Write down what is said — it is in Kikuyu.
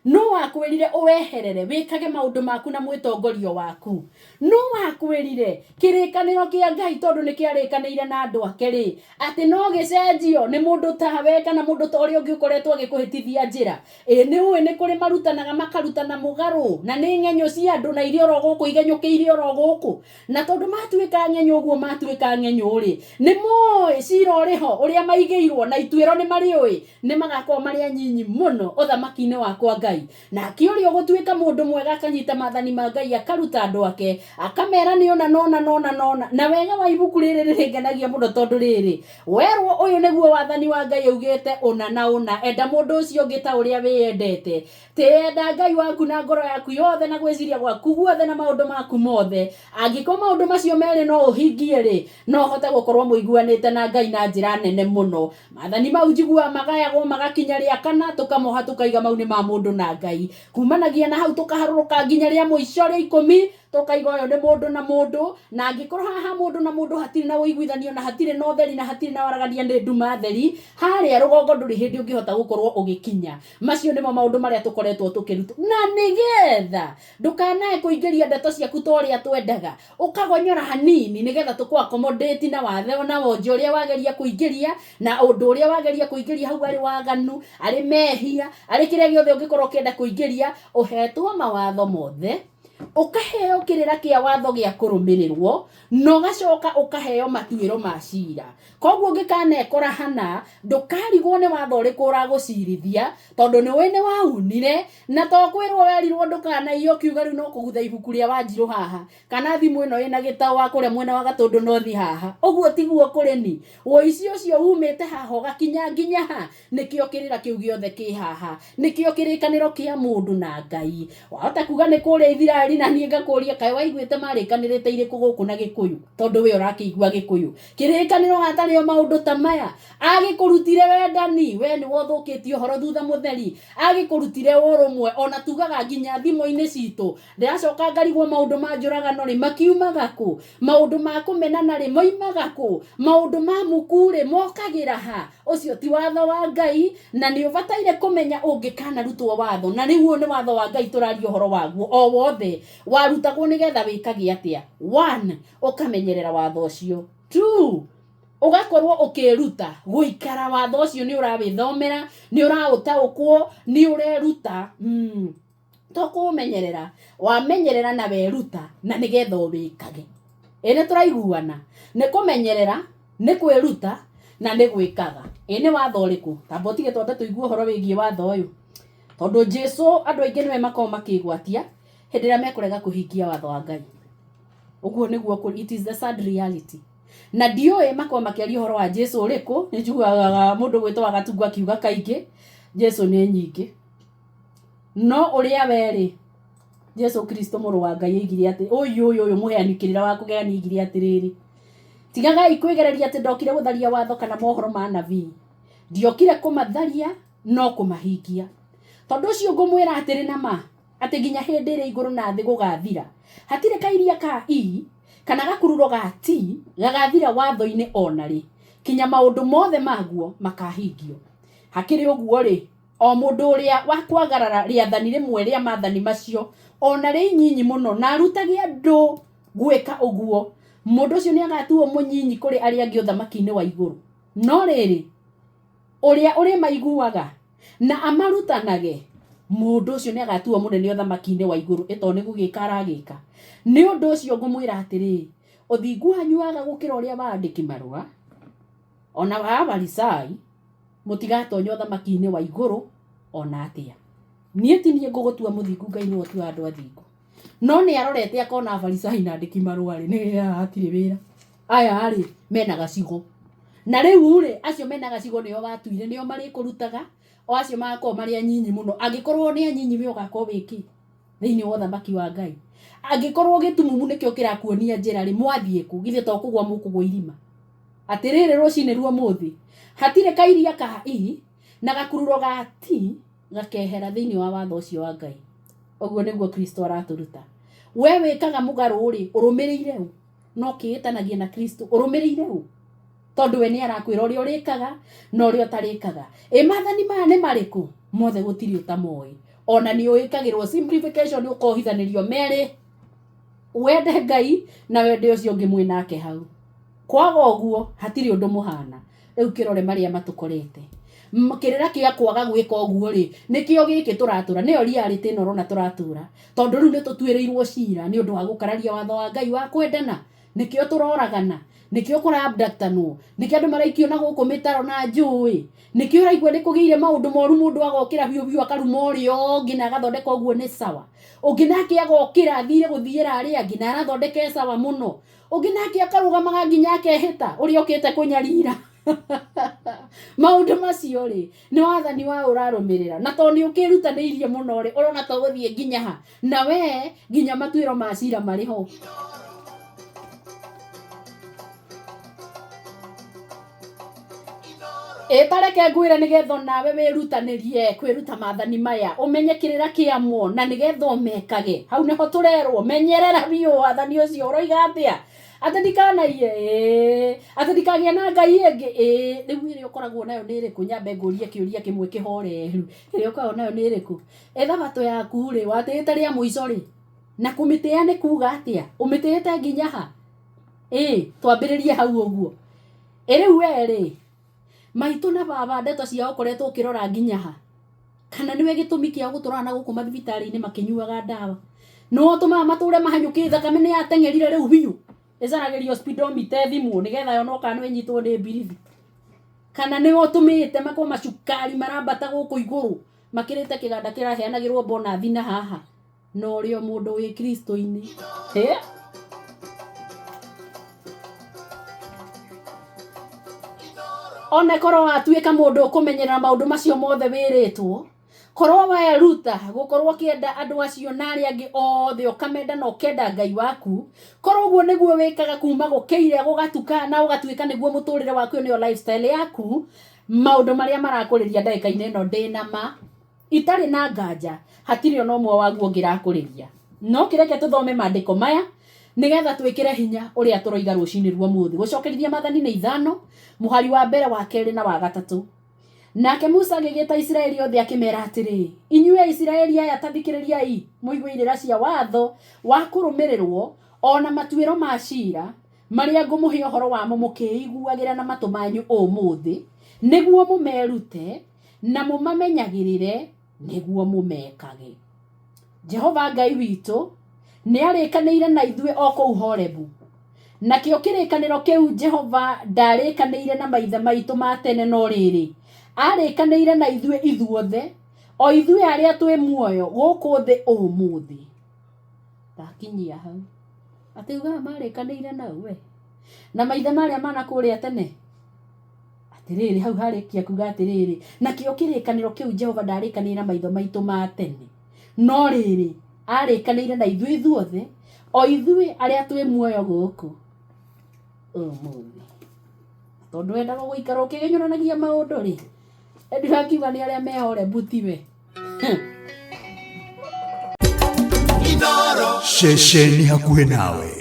no wakwirire uweherere wikage maundu maku na mwitongorio waku no wakwirire kirikaniro kia Ngai tondu ni kiarikanire na andu ake ri ati no gicenjio ni mundu tawe kana mundu tori ungi ukoretwo agikuhitithia njira ni uwe ni kuri marutanaga makarutana mugaru na ni ngenyo cia andu na irio ro guku igenyukiire ro guku na tondu matuika ngenyo uguo matuika ngenyo ri ni moi ciro riho uria maigeirwo na ituiro ni marioi ni magakorwo mari anyinyi muno uthamaki-ini wakwa Ngai na akiurio gutuika mundu mwega akanyita mathani ma Ngai akaruta andu ake akamera ni ona nona na wega wa ibuku riri riringenagia muno tondu riri werwo uyu niguo wathani wa Ngai ugite ona na ona enda mundu ucio ungi ta uria wiyendete tienda Ngai waku na ngoro yaku yothe na gwiciria gwaku guothe na maundu maku mothe angiko maundu macio meri no uhingie ri no hote gukorwo muiguanite na Ngai na njira nene muno mathani mau njigua magayagwo magakinya ria kana tukamoha tukaiga mau ni ma mundu na Ngai kumanagia na hau tukaharuruka nginya ria muico ria 10 tukaiga uyu ni mundu na mundu na angikorwo haha mundu na mundu hatiri na uiguithanio na hatiri na utheri na hatiri na waragania ni nduma theri haria rugongo nduri hindi ungihota gukorwo ugikinya macio nimo maundu maria tukoretwo tukiruta na nigetha ndukanae kuingiria ndeto ciaku toria twendaga ukagonyora hanini nigetha tukwa accommodate na wathe na wonje uria wageria kuingiria na undu uria wageria kuingiria hau ari waganu ari mehia ari kiria giothe ungikorwo kienda kuingiria uhetwo mawatho mothe ukaheo kirira kia watho gia kurumirirwo no gacoka ukaheo matuiro ma cira koguo ngikanekora hana ndukarigwo ni watho uri kuragucirithia tondu ni wene waunire na to kwirwo werirwo ndukana iyo kiuga riu no kugutha ibuku ria Wanjiru haha kana thimu ino ina gitao wa kuria mwena wa Gatundu no thi haha uguo tiguo kuri ni woici ucio umite haha gakinya nginya ha nikio kirira kiu giothe ki haha nikio kirikaniro kia mundu na Ngai wahota kuga ni kuria Ithiraeli na nie ngakuria kai waiguite marikanirite iriku guku na Gikuyu tondu we urakiigua Gikuyu kirikaniro atari o maundu ta maya agikurutire wendani we ni wothukitio horo thutha mutheri agikurutire urumwe ona tugaga nginya thimo-ini citu ndiracoka ngarigwo maundu ma njuragano ri makiumaga ku maundu ma kumenana ri moimaga ku maundu ma mukure mokagira ha ucio ti watho wa Ngai na ni ubataire kumenya ungikana rutwo watho na niguo ni watho wa Ngai turario horo waguo o wothe warutagwo nigetha wikage atia 1 ukamenyerera watho ucio 2 ugakorwo ukiruta guikara watho ucio ni urawithomera ni urautaukwo ni ureruta to kumenyerera wamenyerera na weruta na nigetha wikage ene turaiguana ni kumenyerera ni kwiruta na ni gwikaga ene watho uriku tambotige twambe tuigue horo wigie watho uyu tondu Jesu andu aingi niwe makao makigwatia hindi ria mekurega kuhingia watho wa Ngai uguo niguo it is the sad reality na ndioe makao makiaria horo wa Jesu uriku ni njugaga mundu gwitwa Gatungu akiuga kaingi Jesu ni nyingi no uria weri Jesu Kristo muru wa Ngai igire ati uyu muheani kirira wa kugeani igire atiriri tigaga ikwigereria ati ndokire gutharia watho kana mohoro ma nabii ndiokire kumatharia no kumahingia tondu ucio ngumwira atiri na ma ati nginya hindi iri iguru na thi gugathira hatire kairia ka kana gakururo ga ti gagathira watho-ini onari kinya maundu mothe maguo makahingio hakiri uguo ri o mundu uria wakwagarara riathani rimwe ria mathani macio onari nyinyi muno na arutage andu gwika uguo mundu ucio ni agatuo munyinyi kuri aria angi uthamaki-ini wa iguru no riri uria uri maiguaga na amarutanage mundu ucio ni agatuo munene uthamaki-ini wa iguru ito ni gugika aragika ni undu ucio ngumwira atiri uthingu wanyu waga gukira uria waandiki marua ona wa Afarisai mutigatonya uthamaki-ini wa iguru ona atia nie tinie ngugutua muthingu Ngai ni otu andu athingu no ni arorete akona Afarisai na andiki marua ri ni atire wira aya ari mena gacigo na riu ri acio mena gacigo nio watuire nio mari kurutaga o acio makoo mari anyinyi muno angikorwo ni anyinyi we ugakorwo wiki thiini wa uthamaki wa Ngai angikorwo gitumumu nikio kirakuonia njira ri mwathie ku githe to kugwa mukugwa irima atiriri rucine ruo muthi hatire kairia ka na gakururo ga ti gakehera thiini wa watho ucio wa Ngai oguo niguo Kristo araturuta we wikaga mugaru ri urumirire u no kiitanagia na Kristo urumirire u tondu we ni arakwira uria urikaga no uria utarikaga mathani maya ni mariku mothe gutiri utamoi ona ni uikagirwo simplification ni ukohithanirio meri wende Ngai na wende ucio ungi mwinake hau kwaga uguo hatiri undu muhana riu kirore maria matukorete kirira kia kwaga gwika uguo ri nikio giki turatura ni reality no rona turatura tondu riu ni tutuireirwo cira ni undu wa gukararia watho wa Ngai wa kwendana nikio turoragana nikio kura abductanwo nikio andu maraikio na guku mitaro na njui nikio raigwa ni kugiire maundu moru mundu agokira biu akaruma urio ngina agathondeka uguo ni sawa ungi nake agokira athire guthiira ari angi na arathondeka sawa muno ungi nake akarugamaga nginya akehita uri okite kunyarira maundu macio ri ni wathani wa urarumirira na to ni ukirutaniirie muno ri urona to guthie nginya ha na we nginya matuiro ma cira mari ho tareke ngwire nigetho nawe wirutanirie kwiruta mathani maya umenye kirira kiamwo na nigetho umekage hau neho turerwo menyerera biu wathani ucio uroiga atia atandikanaie atandikagia na Ngai ingi riu iri ukoragwo nayo ni iriku nyambe ngurie kiuria kimwe kihoreru iri ukoragwo nayo ni iriku thabato yaku ri watite ria muico ri na kumitia ni kuga atia umitite nginya ha twambiririe hau uguo riu we ri maitu na baba ndeto cia ukoretwo ukirora nginya ha kana niwe gitumi kia guturana guku mathibitari ni makinyuaga ndawa no tuma mature mahanyuki thakame ni yatengerire riu biu ezaragerio speedometer thimu nigetha yo no kana nyitwo ni mbirithi kana ni utumite mako macukari marambata guku iguru makirite kiganda kiraheanagirwo bona thina haha no rio mundu wi Kristo-ini one korwo atuika mundu ukumenyera maundu macio mothe wiritwo korwo we ruta gukorwo kienda andu acio nari angi othe ukamenda no kenda Ngai waku korwo guo niguo wikaga kuma gukeire gugatuka na ugatuika niguo muturire waku niyo lifestyle yaku maundu maria marakuriria ndagika-ini no ndina ma itari na nganja hatiri ono mwe waguo ngirakuriria no kireke tuthome maandiko maya nigetha twikire hinya uria turoiga rucini ruo muthi gucokerithia mathani ni 5 muhari wa mbere wa 2 na wa 3 nake Musa agigita Israeli othe akimera atiri inyue Israeli aya tathikiririai muiguirira cia watho wa kurumirirwo ona matuiro ma cira maria ngumuhe uhoro wamo mukiiguagira na matu manyu umuthi niguo mumerute na mumamenyagirire niguo mumekage Jehova Ngai witu ni arikanire na ithue oko Horebu na kio kirikaniro kiu Jehova ndarikanire na maithe maitu ma tene no riri arikanire na ithue ithuothe o ithue aria twi muoyo guku thi umuthi takinyia hau atiuga marikanire na we na maithe maria manakuria tene atiriri hau harikia kuga atiriri na kio kirikaniro kiu Jehova ndarikanire na maithe maitu ma tene no riri arikanire na ithue ithuothe o ithue aria twi muoyo guku umuthi tondu endaga guikara ukigenyuranagia maundu ri ndirakiuga ni aria mehore butiwe Shesheni hakuhe nawe.